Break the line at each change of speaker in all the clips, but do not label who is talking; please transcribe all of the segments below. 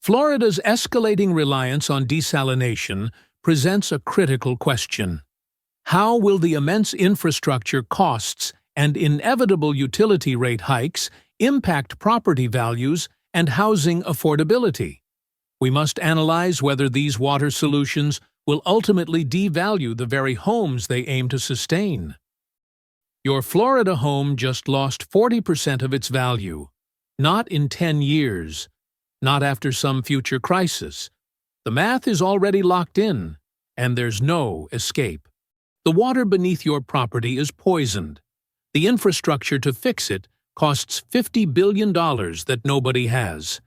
Florida's escalating reliance on desalination presents a critical question. How will the immense infrastructure costs and inevitable utility rate hikes impact property values and housing affordability? We must analyze whether these water solutions will ultimately devalue the very homes they aim to sustain. Your Florida home just lost 40% of its value. Not in 10 years. Not after some future crisis. The math is already locked in, and there's no escape. The water beneath your property is poisoned. The infrastructure to fix it costs $50 billion that nobody has.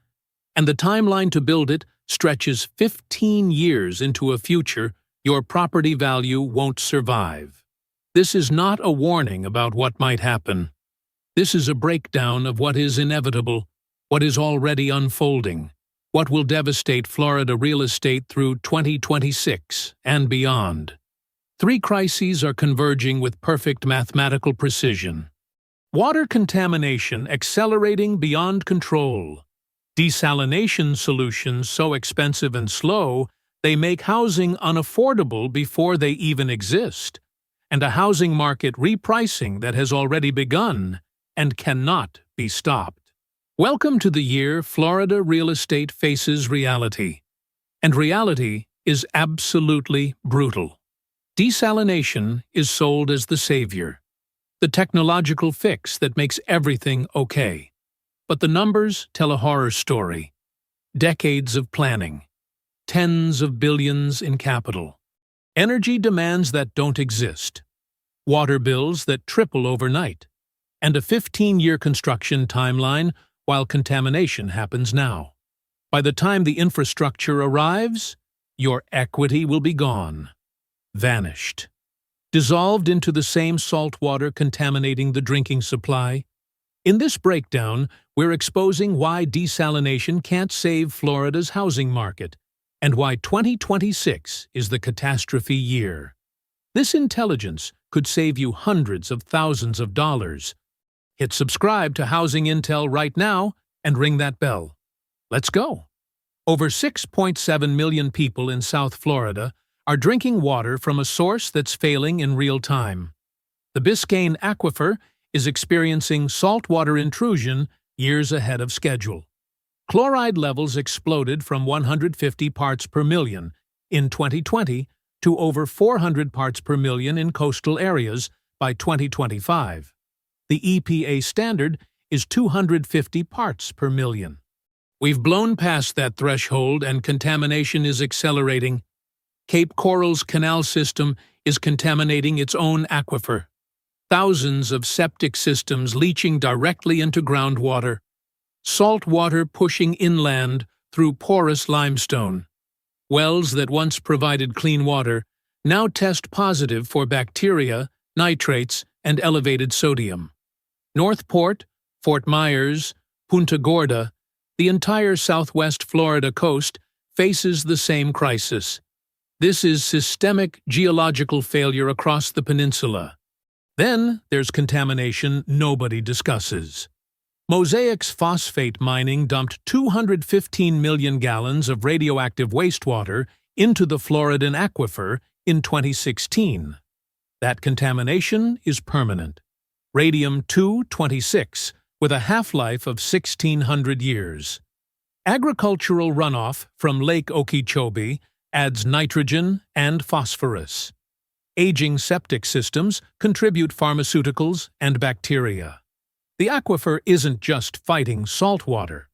And the timeline to build it stretches 15 years into a future your property value won't survive. This is not a warning about what might happen. This is a breakdown of what is inevitable, what is already unfolding, what will devastate Florida real estate through 2026 and beyond. Three crises are converging with perfect mathematical precision. Water contamination accelerating beyond control. Desalination solutions so expensive and slow they make housing unaffordable before they even exist. And a housing market repricing that has already begun and cannot be stopped. Welcome to the year Florida real estate faces reality. And reality is absolutely brutal. Desalination is sold as the savior, the technological fix that makes everything okay. But the numbers tell a horror story. Decades of planning, tens of billions in capital, energy demands that don't exist, water bills that triple overnight, and a 15-year construction timeline while contamination happens now. By the time the infrastructure arrives, your equity will be gone, vanished, dissolved into the same saltwater contaminating the drinking supply. In this breakdown, we're exposing why desalination can't save Florida's housing market and why 2026 is the catastrophe year. This intelligence could save you hundreds of thousands of dollars. Hit subscribe to Housing Intel right now and ring that bell. Let's go. Over 6.7 million people in South Florida are drinking water from a source that's failing in real time. The Biscayne Aquifer is experiencing saltwater intrusion years ahead of schedule. Chloride levels exploded from 150 parts per million in 2020 to over 400 parts per million in coastal areas by 2025. The EPA standard is 250 parts per million. We've blown past that threshold and contamination is accelerating. Cape Coral's canal system is contaminating its own aquifer. Thousands of septic systems leaching directly into groundwater. Salt water pushing inland through porous limestone. Wells that once provided clean water now test positive for bacteria, nitrates, and elevated sodium. Northport, Fort Myers, Punta Gorda, the entire southwest Florida coast faces the same crisis. This is systemic geological failure across the peninsula. Then there's contamination nobody discusses. Mosaic's phosphate mining dumped 215 million gallons of radioactive wastewater into the Floridan aquifer in 2016. That contamination is permanent. Radium-226, with a half-life of 1,600 years. Agricultural runoff from Lake Okeechobee adds nitrogen and phosphorus. Aging septic systems contribute pharmaceuticals and bacteria. The aquifer isn't just fighting salt water.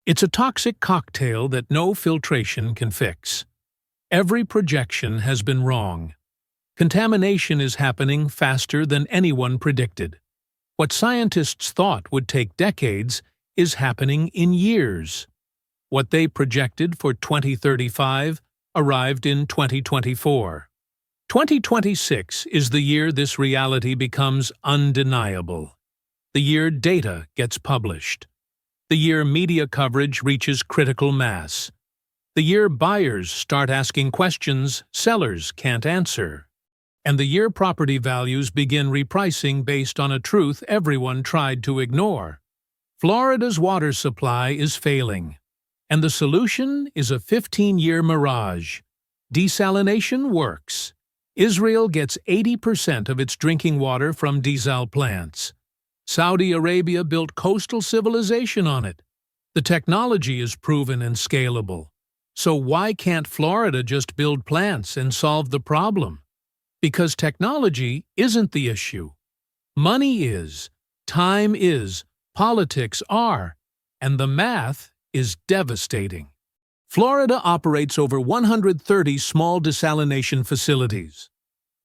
It's a toxic cocktail that no filtration can fix. Every projection has been wrong. Contamination is happening faster than anyone predicted. What scientists thought would take decades is happening in years. What they projected for 2035 arrived in 2024. 2026 is the year this reality becomes undeniable. The year data gets published. The year media coverage reaches critical mass. The year buyers start asking questions sellers can't answer. And the year property values begin repricing based on a truth everyone tried to ignore. Florida's water supply is failing. And the solution is a 15-year mirage. Desalination works. Israel gets 80% of its drinking water from desal plants. Saudi Arabia built coastal civilization on it. The technology is proven and scalable. So why can't Florida just build plants and solve the problem? Because technology isn't the issue. Money is, time is, politics are, and the math is devastating. Florida operates over 130 small desalination facilities.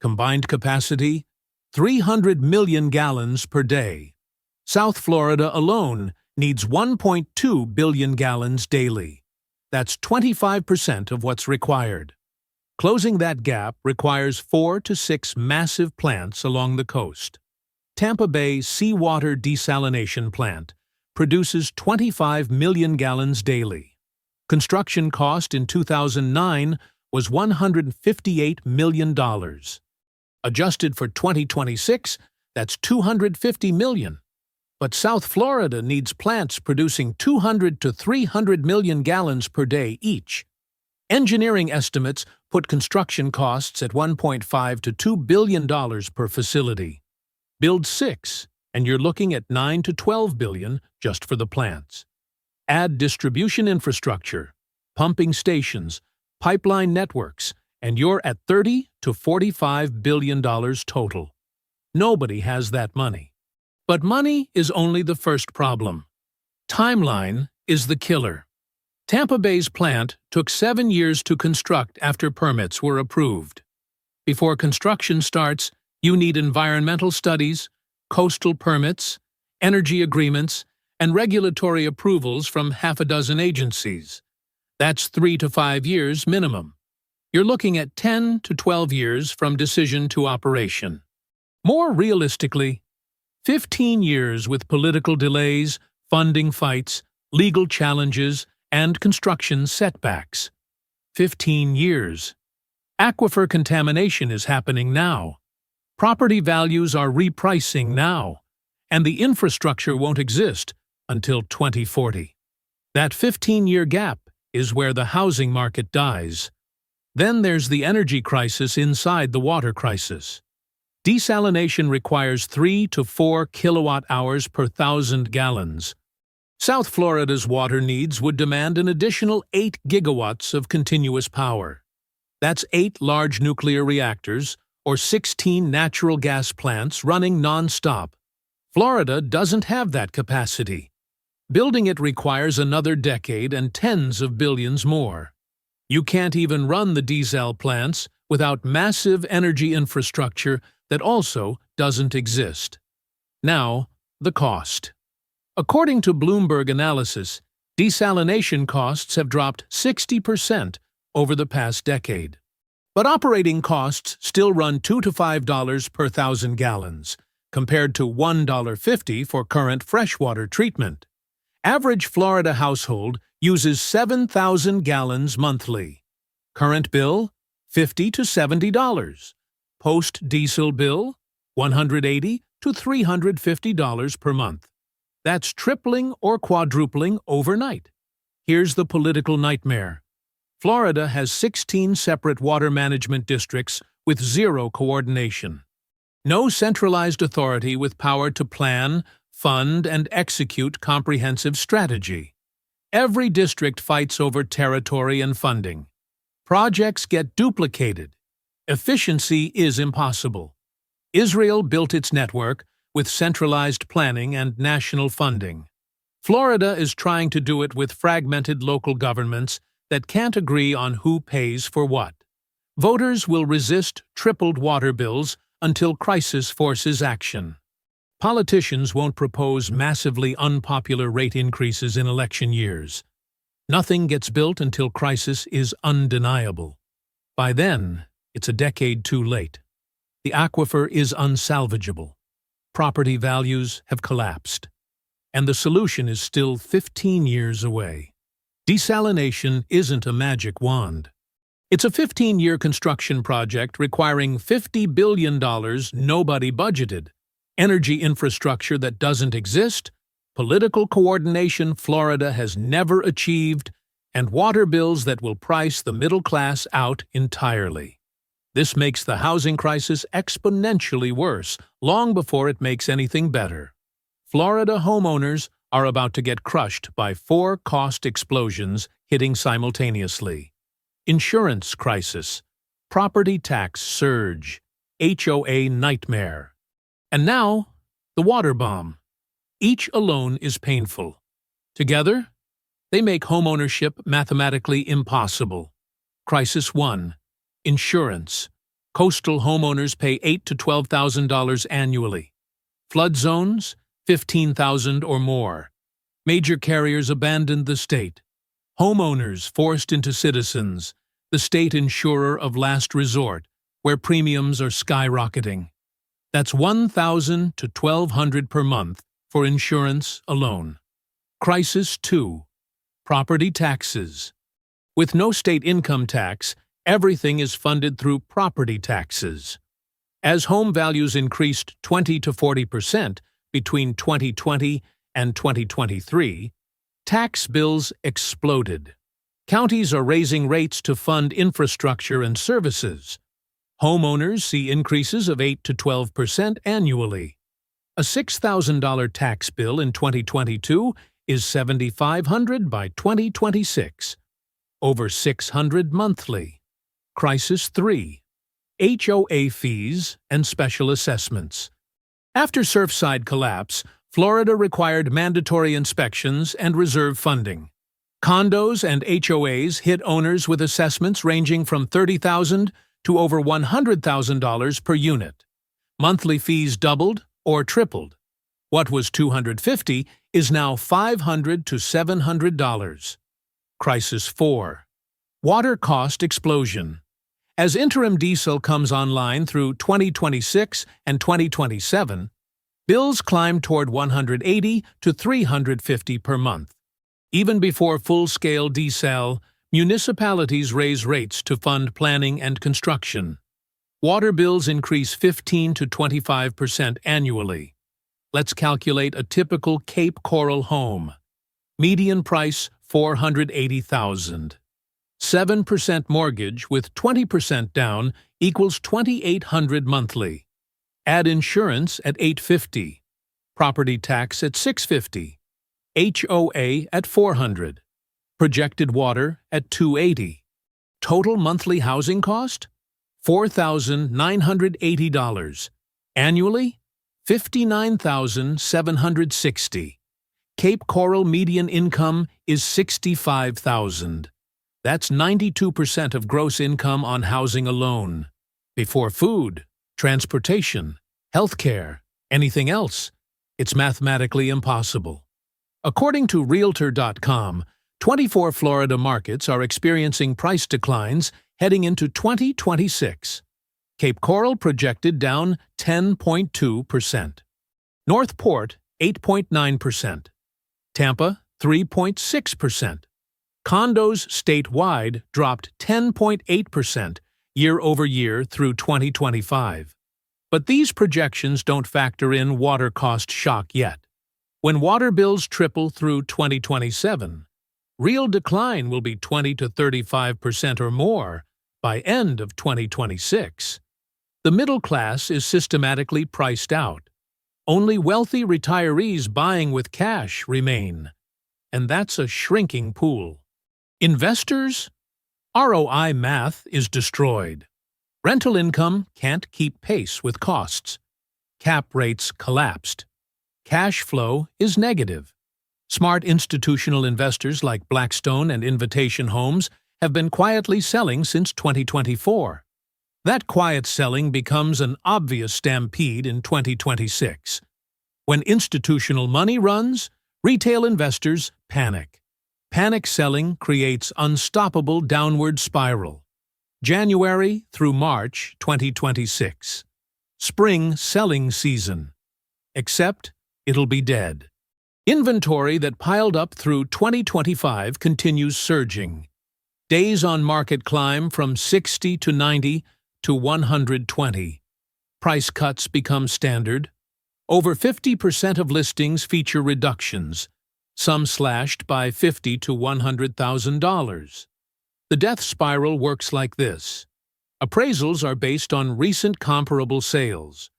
Combined capacity, 300 million gallons per day. South Florida alone needs 1.2 billion gallons daily. That's 25% of what's required. Closing that gap requires 4 to 6 massive plants along the coast. Tampa Bay Seawater Desalination Plant produces 25 million gallons daily. Construction cost in 2009 was $158 million. Adjusted for 2026, that's $250 million. But South Florida needs plants producing 200 to 300 million gallons per day each. Engineering estimates put construction costs at $1.5 to $2 billion per facility. Build 6, and you're looking at $9 to $12 billion just for the plants. Add distribution infrastructure, pumping stations, pipeline networks, and you're at $30 to $45 billion total. Nobody has that money. But money is only the first problem. Timeline is the killer. Tampa Bay's plant took 7 years to construct after permits were approved. Before construction starts, you need environmental studies, coastal permits, energy agreements, and regulatory approvals from half a dozen agencies. That's 3 to 5 years minimum. You're looking at 10 to 12 years from decision to operation. More realistically, 15 years with political delays, funding fights, legal challenges, and construction setbacks. 15 years. Aquifer contamination is happening now. Property values are repricing now, and the infrastructure won't exist until 2040. That 15-year gap is where the housing market dies. Then there's the energy crisis inside the water crisis. Desalination requires 3 to 4 kilowatt-hours per 1,000 gallons. South Florida's water needs would demand an additional 8 gigawatts of continuous power. That's 8 large nuclear reactors, or 16 natural gas plants running non-stop. Florida doesn't have that capacity. Building it requires another decade and tens of billions more. You can't even run the desal plants without massive energy infrastructure that also doesn't exist. Now, the cost. According to Bloomberg analysis, desalination costs have dropped 60% over the past decade. But operating costs still run $2 to $5 per 1,000 gallons, compared to $1.50 for current freshwater treatment. Average Florida household uses 7,000 gallons monthly. Current bill, $50 to $70. Post-diesel bill, $180 to $350 per month. That's tripling or quadrupling overnight. Here's the political nightmare. Florida has 16 separate water management districts with zero coordination. No centralized authority with power to plan, fund, and execute comprehensive strategy. Every district fights over territory and funding. Projects get duplicated. Efficiency is impossible. Israel built its network with centralized planning and national funding. Florida is trying to do it with fragmented local governments that can't agree on who pays for what. Voters will resist tripled water bills until crisis forces action. Politicians won't propose massively unpopular rate increases in election years. Nothing gets built until crisis is undeniable. By then, it's a decade too late. The aquifer is unsalvageable. Property values have collapsed. And the solution is still 15 years away. Desalination isn't a magic wand. It's a 15-year construction project requiring $50 billion nobody budgeted, energy infrastructure that doesn't exist, political coordination Florida has never achieved, and water bills that will price the middle class out entirely. This makes the housing crisis exponentially worse, long before it makes anything better. Florida homeowners are about to get crushed by 4 cost explosions hitting simultaneously. Insurance crisis, property tax surge, HOA nightmare. And now, the water bomb. Each alone is painful. Together, they make homeownership mathematically impossible. Crisis 1. Insurance. Coastal homeowners pay $8,000 to $12,000 annually. Flood zones, $15,000 or more. Major carriers abandoned the state. Homeowners forced into citizens, the state insurer of last resort, where premiums are skyrocketing. That's $1,000 to $1,200 per month for insurance alone. Crisis 2. Property taxes. With no state income tax, everything is funded through property taxes. As home values increased 20 to 40% between 2020 and 2023, tax bills exploded. Counties are raising rates to fund infrastructure and services. Homeowners see increases of 8 to 12% annually. A $6,000 tax bill in 2022 is $7,500 by 2026. Over $600 monthly. Crisis 3. HOA fees and special assessments. After Surfside collapse, Florida required mandatory inspections and reserve funding. Condos and HOAs hit owners with assessments ranging from $30,000 to over $100,000 per unit. Monthly fees doubled or tripled. What was $250 is now $500 to $700. Crisis 4. Water cost explosion. As interim diesel comes online through 2026 and 2027, bills climb toward $180 to $350 per month. Even before full-scale desal, municipalities raise rates to fund planning and construction. Water bills increase 15 to 25% annually. Let's calculate a typical Cape Coral home. Median price $480,000. 7% mortgage with 20% down equals $2,800 monthly. Add insurance at $850, property tax at $650, HOA at $400, projected water at $280. Total monthly housing cost? $4,980. Annually? $59,760. Cape Coral median income is $65,000. That's 92% of gross income on housing alone. Before food, transportation, healthcare, anything else, it's mathematically impossible. According to Realtor.com, 24 Florida markets are experiencing price declines heading into 2026. Cape Coral projected down 10.2%. North Port, 8.9%. Tampa, 3.6%. Condos statewide dropped 10.8% year-over-year through 2025. But these projections don't factor in water cost shock yet. When water bills triple through 2027, real decline will be 20 to 35% or more by end of 2026. The middle class is systematically priced out. Only wealthy retirees buying with cash remain. And that's a shrinking pool. Investors? ROI math is destroyed. Rental income can't keep pace with costs. Cap rates collapsed. Cash flow is negative. Smart institutional investors like Blackstone and Invitation Homes have been quietly selling since 2024. That quiet selling becomes an obvious stampede in 2026. When institutional money runs, retail investors panic. Panic selling creates unstoppable downward spiral. January through March 2026. Spring selling season. Except it'll be dead. Inventory that piled up through 2025 continues surging. Days on market climb from 60 to 90 to 120. Price cuts become standard. Over 50% of listings feature reductions. some slashed by $50,000 to $100,000. The death spiral works like this. Appraisals are based on recent comparable sales.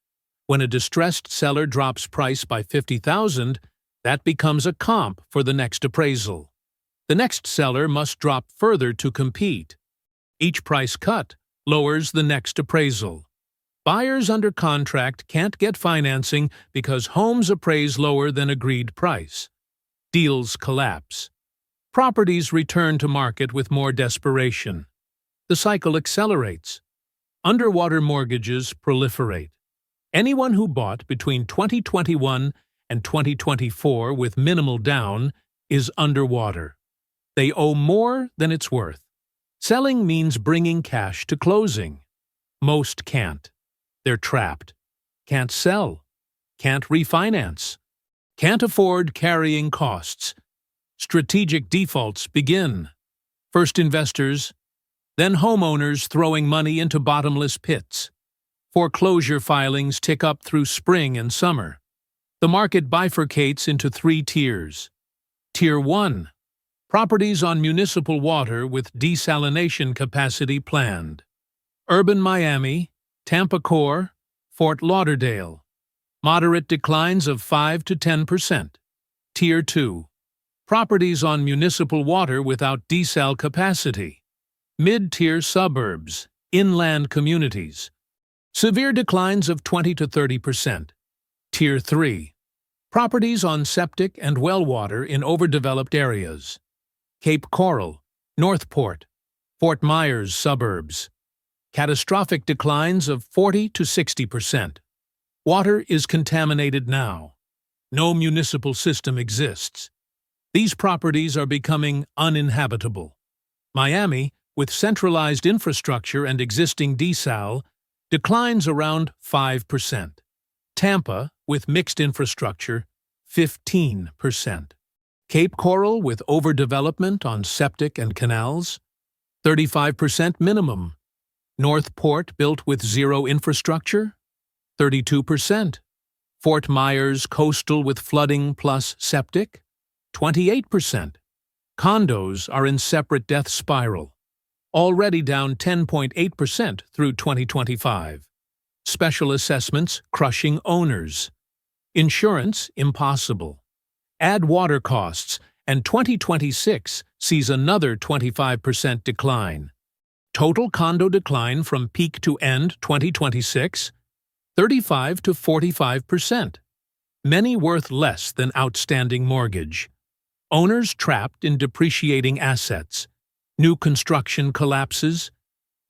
When a distressed seller drops price by $50,000, that becomes a comp for the next appraisal. The next seller must drop further to compete. Each price cut lowers the next appraisal. Buyers under contract can't get financing because homes appraise lower than agreed price. Deals collapse. Properties return to market with more desperation. The cycle accelerates. Underwater mortgages proliferate. Anyone who bought between 2021 and 2024 with minimal down is underwater. They owe more than it's worth. Selling means bringing cash to closing. Most can't. They're trapped. Can't sell. Can't refinance. Can't afford carrying costs. Strategic defaults begin. First investors, then homeowners throwing money into bottomless pits. Foreclosure filings tick up through spring and summer. The market bifurcates into 3 tiers. Tier 1. Properties on municipal water with desalination capacity planned. Urban Miami, Tampa Core, Fort Lauderdale. Moderate declines of 5 to 10%. Tier 2. Properties on municipal water without desal capacity. Mid-tier suburbs, inland communities. Severe declines of 20 to 30%. Tier 3. Properties on septic and well water in overdeveloped areas. Cape Coral, Northport, Fort Myers suburbs. Catastrophic declines of 40 to 60%. Water is contaminated now. No municipal system exists. These properties are becoming uninhabitable. Miami, with centralized infrastructure and existing desal, declines around 5%. Tampa, with mixed infrastructure, 15%. Cape Coral, with overdevelopment on septic and canals, 35% minimum. Northport, built with zero infrastructure, 32%. Fort Myers, coastal with flooding plus septic, 28%. Condos are in separate death spiral, already down 10.8% through 2025. Special assessments crushing owners. Insurance impossible. Add water costs, and 2026 sees another 25% decline. Total condo decline from peak to end 2026, 35 to 45%. Many worth less than outstanding mortgage. Owners trapped in depreciating assets. New construction collapses.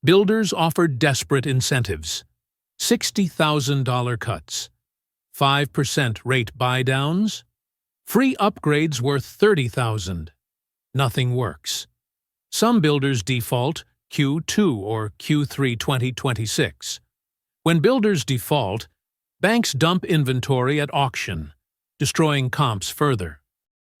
Builders offer desperate incentives. $60,000 cuts. 5% rate buy-downs. Free upgrades worth $30,000. Nothing works. Some builders default Q2 or Q3 2026. When builders default, banks dump inventory at auction, destroying comps further.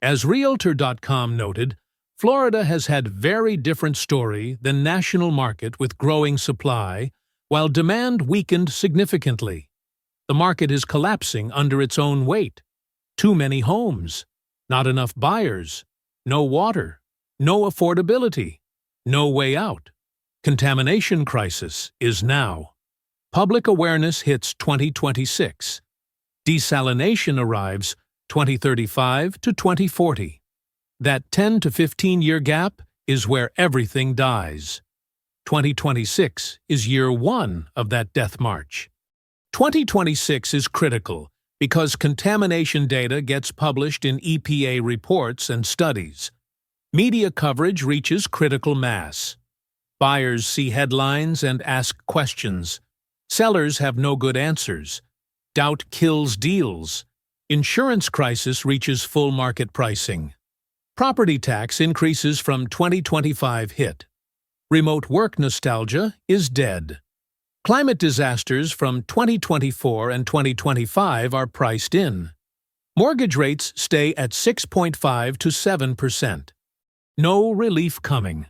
As Realtor.com noted, Florida has had very different story than national market with growing supply, while demand weakened significantly. The market is collapsing under its own weight. Too many homes, not enough buyers, no water, no affordability, no way out. Contamination crisis is now. Public awareness hits 2026. Desalination arrives 2035 to 2040. That 10 to 15-year gap is where everything dies. 2026 is year 1 of that death march. 2026 is critical because contamination data gets published in EPA reports and studies. Media coverage reaches critical mass. Buyers see headlines and ask questions. Sellers have no good answers. Doubt kills deals. Insurance crisis reaches full market pricing. Property tax increases from 2025 hit. Remote work nostalgia is dead. Climate disasters from 2024 and 2025 are priced in. Mortgage rates stay at 6.5 to 7%. No relief coming.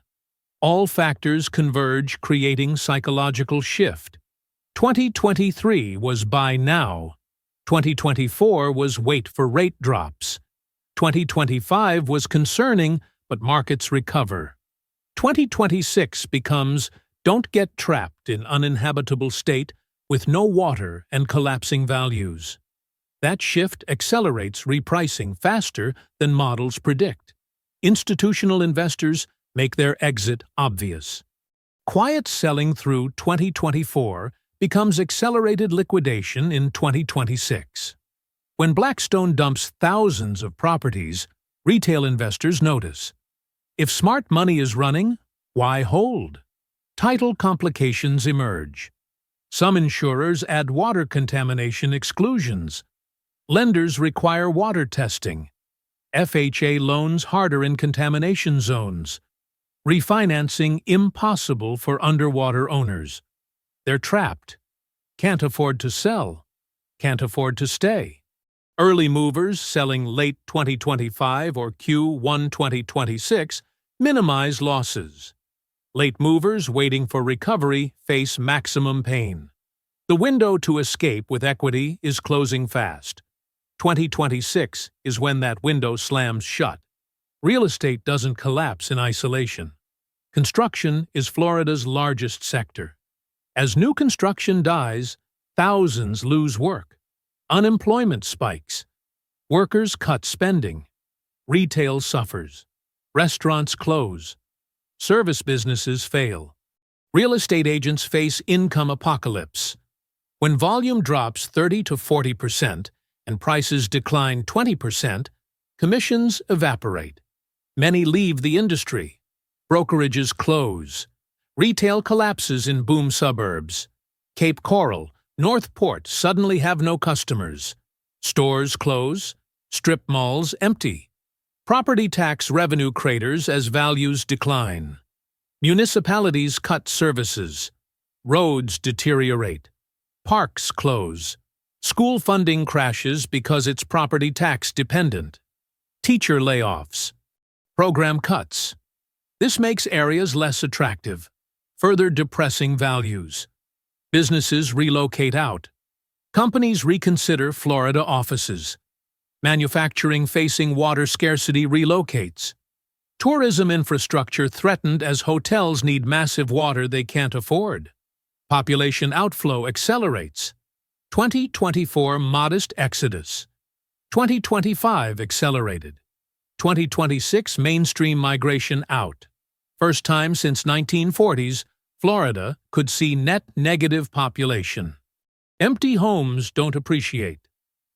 All factors converge, creating psychological shift. 2023 was buy now. 2024 was wait for rate drops. 2025 was concerning, but markets recover. 2026 becomes don't get trapped in uninhabitable state with no water and collapsing values. That shift accelerates repricing faster than models predict. Institutional investors make their exit obvious. Quiet selling through 2024 becomes accelerated liquidation in 2026. When Blackstone dumps thousands of properties, retail investors notice. If smart money is running, why hold? Title complications emerge. Some insurers add water contamination exclusions. Lenders require water testing. FHA loans harder in contamination zones. Refinancing impossible for underwater owners. They're trapped. Can't afford to sell. Can't afford to stay. Early movers selling late 2025 or Q1 2026 minimize losses. Late movers waiting for recovery face maximum pain. The window to escape with equity is closing fast. 2026 is when that window slams shut. Real estate doesn't collapse in isolation. Construction is Florida's largest sector. As new construction dies, thousands lose work. Unemployment spikes. Workers cut spending. Retail suffers. Restaurants close. Service businesses fail. Real estate agents face income apocalypse. When volume drops 30 to 40% and prices decline 20%, commissions evaporate. Many leave the industry. Brokerages close. Retail collapses in boom suburbs. Cape Coral, Northport suddenly have no customers. Stores close. Strip malls empty. Property tax revenue craters as values decline. Municipalities cut services. Roads deteriorate. Parks close. School funding crashes because it's property tax dependent. Teacher layoffs. Program cuts. This makes areas less attractive, further depressing values. Businesses relocate out. Companies reconsider Florida offices. Manufacturing facing water scarcity relocates. Tourism infrastructure threatened as hotels need massive water they can't afford. Population outflow accelerates. 2024 modest exodus. 2025 accelerated. 2026 mainstream migration out. First time since 1940s, Florida could see net negative population. Empty homes don't appreciate.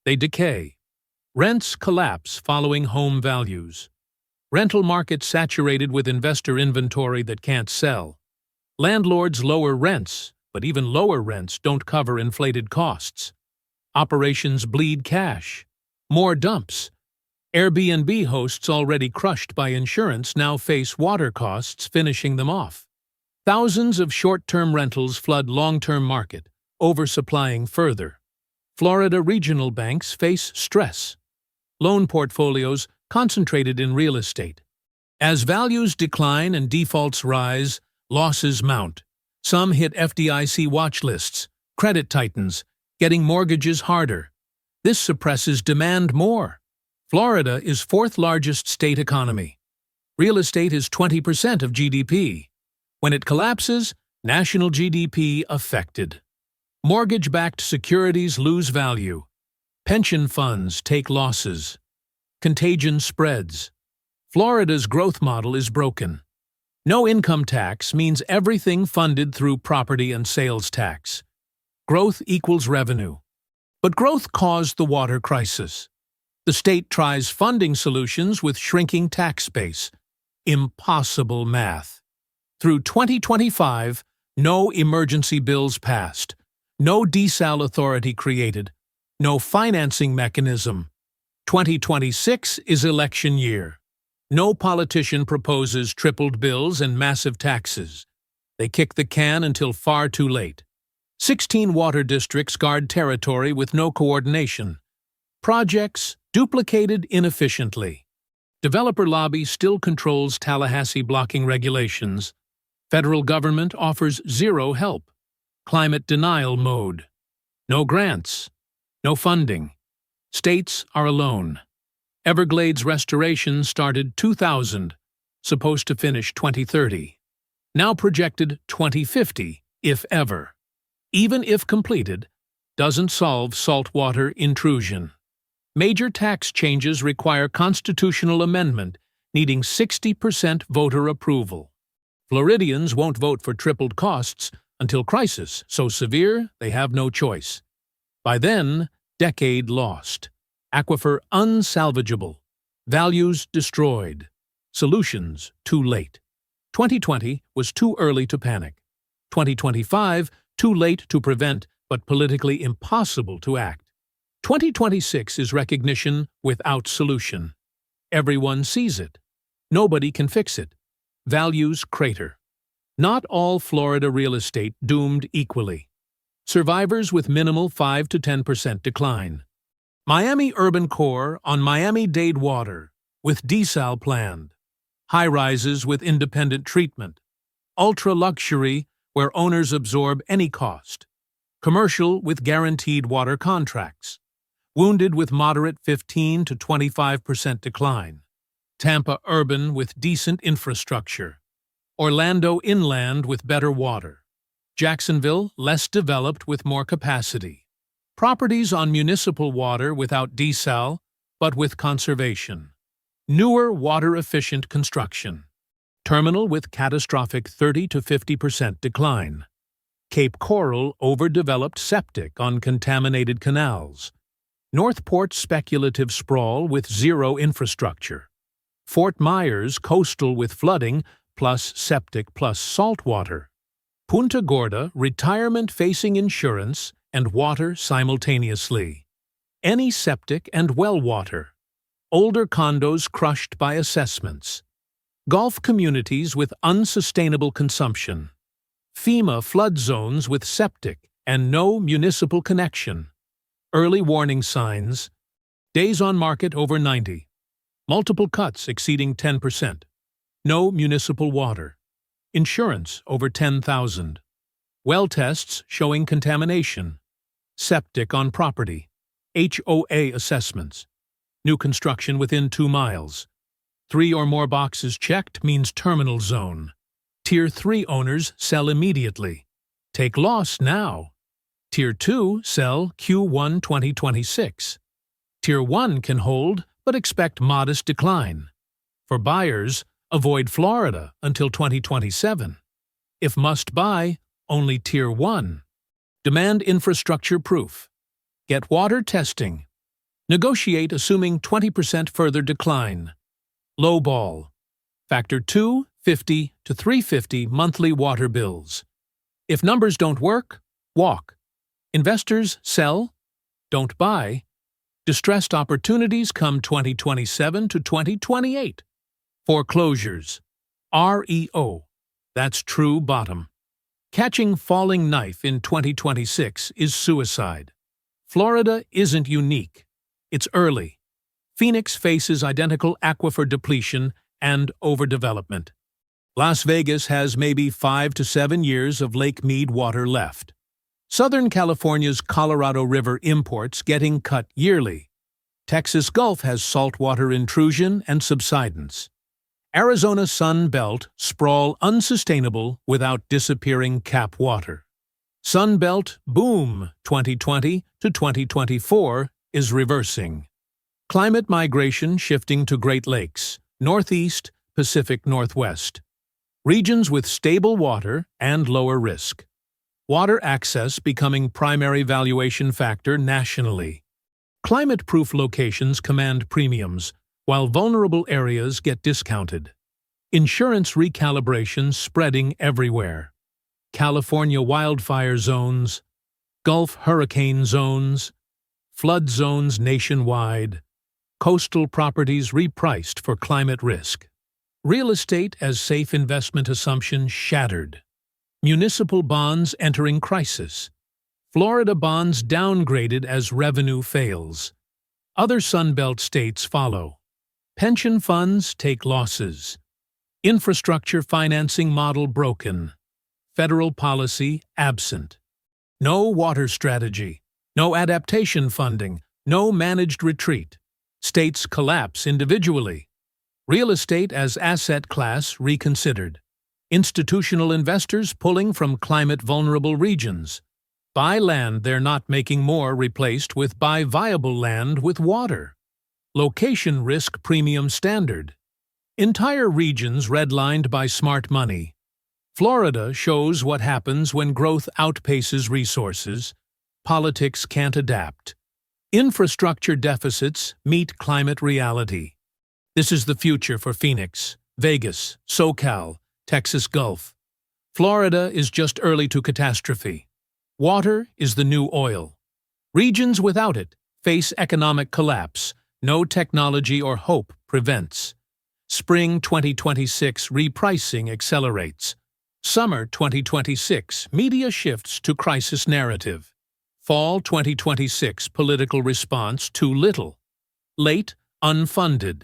They decay. Rents collapse following home values. Rental market saturated with investor inventory that can't sell. Landlords lower rents, but even lower rents don't cover inflated costs. Operations bleed cash. More dumps. Airbnb hosts already crushed by insurance now face water costs finishing them off. Thousands of short-term rentals flood long-term market, oversupplying further. Florida regional banks face stress. Loan portfolios concentrated in real estate. As values decline and defaults rise, losses mount. Some hit FDIC watch lists. Credit tightens, getting mortgages harder. This suppresses demand more. Florida is fourth largest state economy. Real estate is 20% of GDP. When it collapses, national GDP affected. Mortgage-backed securities lose value. Pension funds take losses. Contagion spreads. Florida's growth model is broken. No income tax means everything funded through property and sales tax. Growth equals revenue. But growth caused the water crisis. The state tries funding solutions with shrinking tax base. Impossible math. Through 2025, no emergency bills passed. No desal authority created. No financing mechanism. 2026 is election year. No politician proposes tripled bills and massive taxes. They kick the can until far too late. 16 water districts guard territory with no coordination. Projects duplicated inefficiently. Developer lobby still controls Tallahassee blocking regulations. Federal government offers zero help. Climate denial mode. No grants. No funding. States are alone. Everglades restoration started 2000, supposed to finish 2030. Now projected 2050, if ever. Even if completed, doesn't solve saltwater intrusion. Major tax changes require constitutional amendment, needing 60% voter approval. Floridians won't vote for tripled costs until crisis so severe they have no choice. By then, decade lost. Aquifer unsalvageable. Values destroyed. Solutions too late. 2020 was too early to panic. 2025, too late to prevent, but politically impossible to act. 2026 is recognition without solution. Everyone sees it. Nobody can fix it. Values crater. Not all Florida real estate doomed equally. Survivors with minimal 5 to 10% decline. Miami urban core on Miami-Dade water, with desal planned. High-rises with independent treatment. Ultra-luxury, where owners absorb any cost. Commercial with guaranteed water contracts. Wounded with moderate 15 to 25% decline. Tampa urban with decent infrastructure. Orlando inland with better water. Jacksonville less developed with more capacity. Properties on municipal water without desal, but with conservation. Newer water-efficient construction. Terminal with catastrophic 30 to 50% decline. Cape Coral overdeveloped septic on contaminated canals. Northport speculative sprawl with zero infrastructure. Fort Myers coastal with flooding plus septic plus saltwater. Punta Gorda retirement facing insurance and water simultaneously. Any septic and well water. Older condos crushed by assessments. Gulf communities with unsustainable consumption. FEMA flood zones with septic and no municipal connection. Early warning signs. Days on market over 90. Multiple cuts exceeding 10%. No municipal water. Insurance over 10,000. Well tests showing contamination. Septic on property. HOA assessments. New construction within 2 miles. 3 or more boxes checked means terminal zone. Tier 3 owners sell immediately. Take loss now. Tier 2 sell Q1 2026. Tier 1 can hold but expect modest decline. For buyers, avoid Florida until 2027. If must buy, only Tier 1. Demand infrastructure proof. Get water testing. Negotiate assuming 20% further decline. Low ball. Factor 250 to 350 monthly water bills. If numbers don't work, walk. Investors sell, don't buy. Distressed opportunities come 2027 to 2028. Foreclosures. REO. That's true bottom. Catching falling knife in 2026 is suicide. Florida isn't unique. It's early. Phoenix faces identical aquifer depletion and overdevelopment. Las Vegas has maybe 5 to 7 years of Lake Mead water left. Southern California's Colorado River imports getting cut yearly. Texas Gulf has saltwater intrusion and subsidence. Arizona Sun Belt sprawl unsustainable without disappearing cap water. Sun Belt boom 2020 to 2024 is reversing. Climate migration shifting to Great Lakes, Northeast, Pacific Northwest. Regions with stable water and lower risk. Water access becoming primary valuation factor nationally. Climate-proof locations command premiums, while vulnerable areas get discounted. Insurance recalibration spreading everywhere. California wildfire zones, Gulf hurricane zones, flood zones nationwide, coastal properties repriced for climate risk. Real estate as safe investment assumption shattered. Municipal bonds entering crisis. Florida bonds downgraded as revenue fails. Other Sunbelt states follow. Pension funds take losses. Infrastructure financing model broken. Federal policy absent. No water strategy. No adaptation funding. No managed retreat. States collapse individually. Real estate as asset class reconsidered. Institutional investors pulling from climate-vulnerable regions. Buy land they're not making more replaced with buy viable land with water. Location risk premium standard. Entire regions redlined by smart money. Florida shows what happens when growth outpaces resources. Politics can't adapt. Infrastructure deficits meet climate reality. This is the future for Phoenix, Vegas, SoCal, Texas Gulf. Florida is just early to catastrophe. Water is the new oil. Regions without it face economic collapse. No technology or hope prevents. Spring 2026 repricing accelerates. Summer 2026 media shifts to crisis narrative. Fall 2026 political response too little. Late unfunded.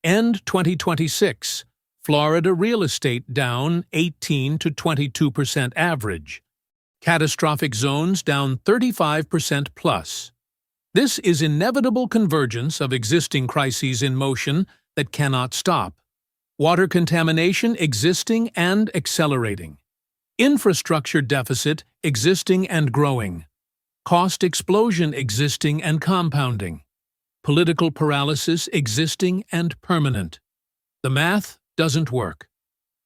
End 2026 Florida real estate down 18 to 22% average. Catastrophic zones down 35% plus. This is inevitable convergence of existing crises in motion that cannot stop. Water contamination existing and accelerating. Infrastructure deficit existing and growing. Cost explosion existing and compounding. Political paralysis existing and permanent. The math doesn't work.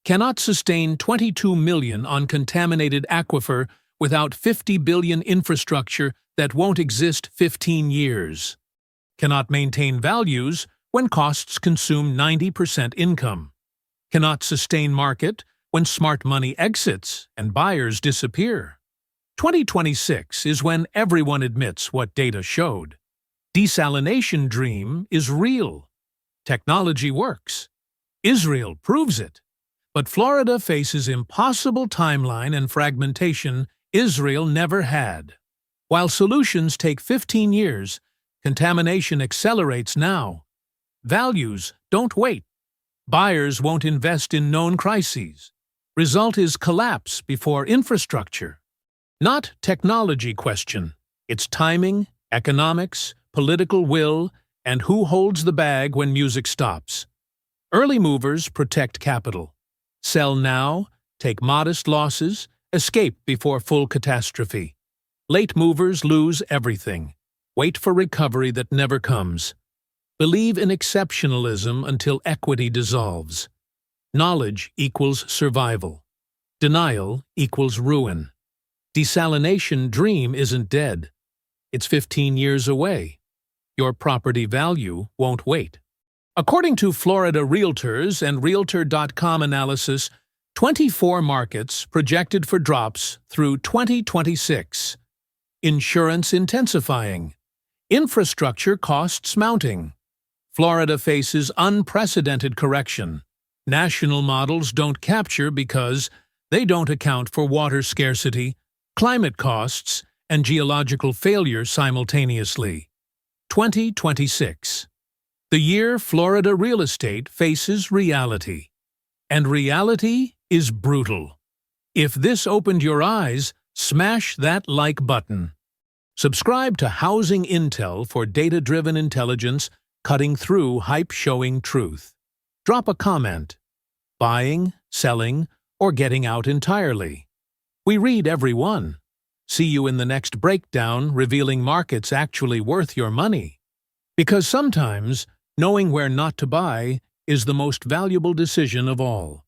Cannot sustain 22 million on contaminated aquifer without 50 billion infrastructure that won't exist 15 years. Cannot maintain values when costs consume 90% income. Cannot sustain market when smart money exits and buyers disappear. 2026 is when everyone admits what data showed. Desalination dream is real. Technology works. Israel proves it. But Florida faces impossible timeline and fragmentation Israel never had. While solutions take 15 years, contamination accelerates now. Values don't wait. Buyers won't invest in known crises. Result is collapse before infrastructure. Not technology question. It's timing, economics, political will, and who holds the bag when music stops. Early movers protect capital. Sell now, take modest losses, escape before full catastrophe. Late movers lose everything. Wait for recovery that never comes. Believe in exceptionalism until equity dissolves. Knowledge equals survival. Denial equals ruin. Desalination dream isn't dead. It's 15 years away. Your property value won't wait. According to Florida Realtors and Realtor.com analysis, 24 markets projected for drops through 2026. Insurance intensifying. Infrastructure costs mounting. Florida faces unprecedented correction. National models don't capture because they don't account for water scarcity, climate costs, and geological failure simultaneously. 2026. The year Florida real estate faces reality. And reality is brutal. If this opened your eyes, smash that like button. Subscribe to Housing Intel for data-driven intelligence cutting through hype showing truth. Drop a comment. Buying, selling, or getting out entirely. We read every one. See you in the next breakdown revealing markets actually worth your money. Because sometimes, knowing where not to buy is the most valuable decision of all.